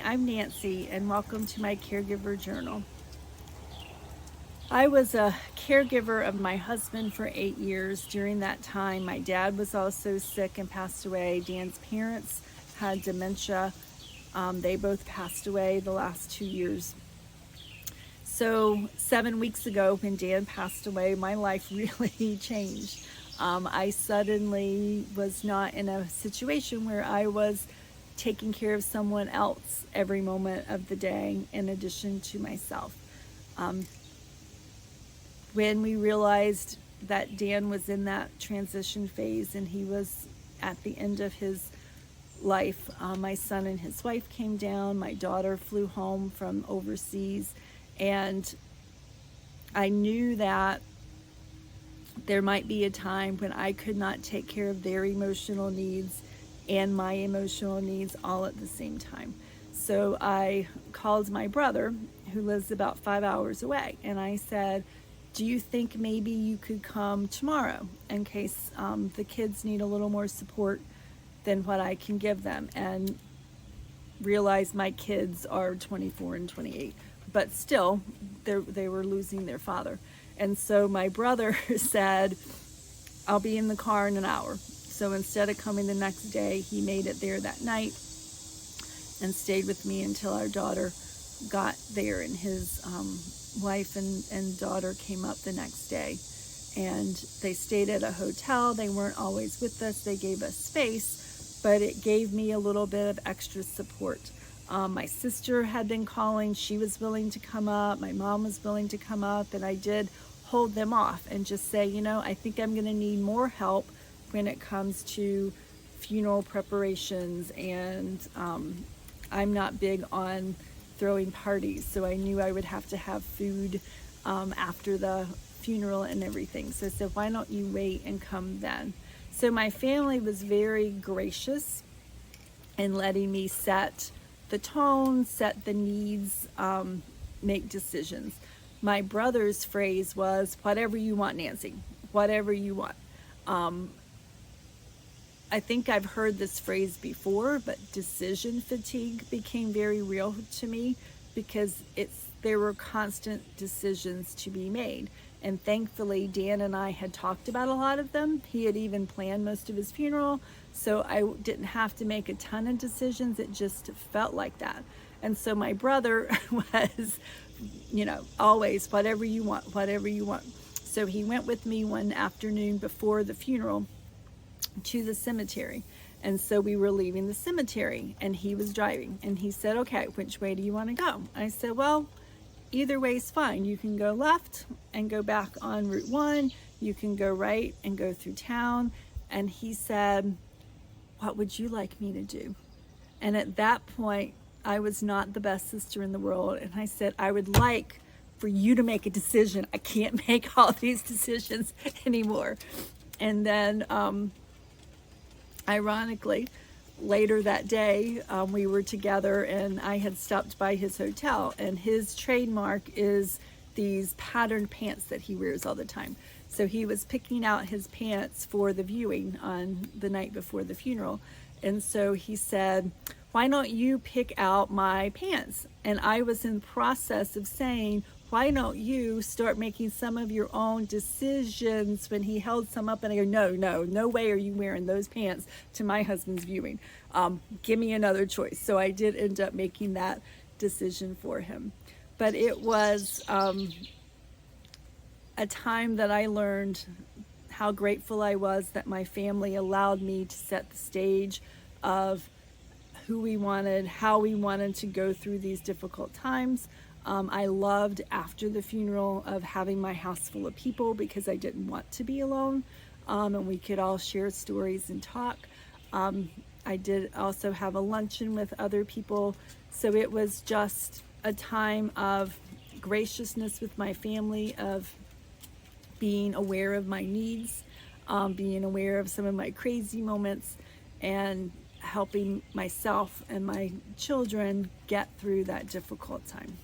Hi, I'm Nancy, and welcome to my Caregiver Journal. I was a caregiver of my husband for 8 years. During that time, my dad was also sick and passed away. Dan's parents had dementia. They both passed away the last 2 years. So 7 weeks ago, when Dan passed away, my life really changed. I suddenly was not in a situation where I was taking care of someone else every moment of the day in addition to myself. When we realized that Dan was in that transition phase and he was at the end of his life, my son and his wife came down. My daughter flew home from overseas, and I knew that there might be a time when I could not take care of their emotional needs and my emotional needs all at the same time. So I called my brother, who lives about 5 hours away, and I said, do you think maybe you could come tomorrow in case the kids need a little more support than what I can give them? And realize my kids are 24 and 28, but still they were losing their father. And so my brother said, I'll be in the car in an hour. So instead of coming the next day, he made it there that night and stayed with me until our daughter got there, and his wife and daughter came up the next day. And they stayed at a hotel. They weren't always with us. They gave us space, but it gave me a little bit of extra support. My sister had been calling. She was willing to come up. My mom was willing to come up, and I did hold them off and just say, I think I'm going to need more help when it comes to funeral preparations, and I'm not big on throwing parties, so I knew I would have to have food after the funeral and everything. So I said, why don't you wait and come then? So my family was very gracious in letting me set the tone, set the needs, make decisions. My brother's phrase was, whatever you want, Nancy, whatever you want. I think I've heard this phrase before, but decision fatigue became very real to me because there were constant decisions to be made. And thankfully, Dan and I had talked about a lot of them. He had even planned most of his funeral, so I didn't have to make a ton of decisions. It just felt like that. And so my brother was, always whatever you want, whatever you want. So he went with me one afternoon before the funeral to the cemetery. And so we were leaving the cemetery, and he was driving, and he said, okay, which way do you want to go? I said, well, either way is fine. You can go left and go back on Route 1. You can go right and go through town. And he said, what would you like me to do? And at that point, I was not the best sister in the world. And I said, I would like for you to make a decision. I can't make all these decisions anymore. And then, ironically, later that day, we were together, and I had stopped by his hotel, and his trademark is these patterned pants that he wears all the time. So he was picking out his pants for the viewing on the night before the funeral. And so he said, why don't you pick out my pants? And I was in the process of saying, why don't you start making some of your own decisions, when he held some up, and I go, no way are you wearing those pants to my husband's viewing. Give me another choice. So I did end up making that decision for him. But it was a time that I learned how grateful I was that my family allowed me to set the stage of who we wanted, how we wanted to go through these difficult times. I loved, after the funeral, of having my house full of people because I didn't want to be alone, and we could all share stories and talk. I did also have a luncheon with other people, so it was just a time of graciousness with my family, of being aware of my needs, being aware of some of my crazy moments, and helping myself and my children get through that difficult time.